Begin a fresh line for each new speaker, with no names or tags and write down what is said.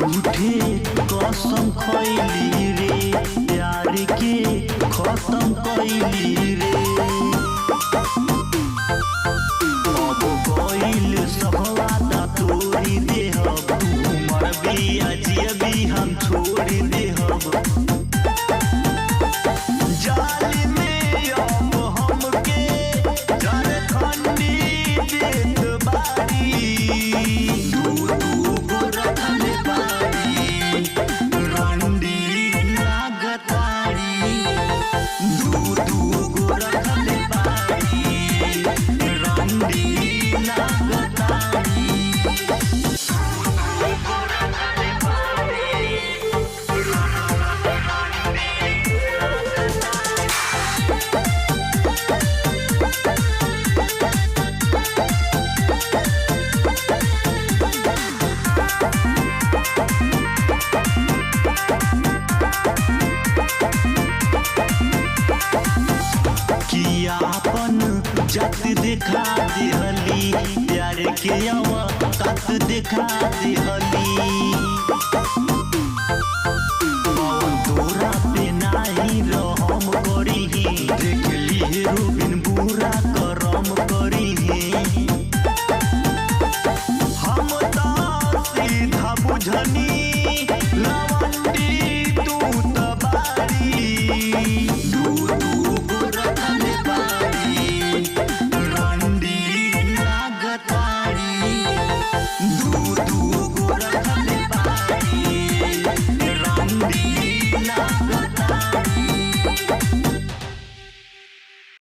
झूठे कसम खैली रे, प्यार के खत्म कैली रे। अब गइल सब वादा तोड़ी देहब, उमर भी अजियबी हम छोड़ देहब। जाली में अब हमके झारखंडी देत बारी, दू गो रखल बारी रंडी लागतारी, दू गो रखल बारी रंडी लागतारी। अपन जत दिखा दिहली, प्यार के अवकात दिखा दिहली। तोरा पे नाही रहम करी, देख ली रूबिन बुरा करम करी। हम तो सीधा बुझनी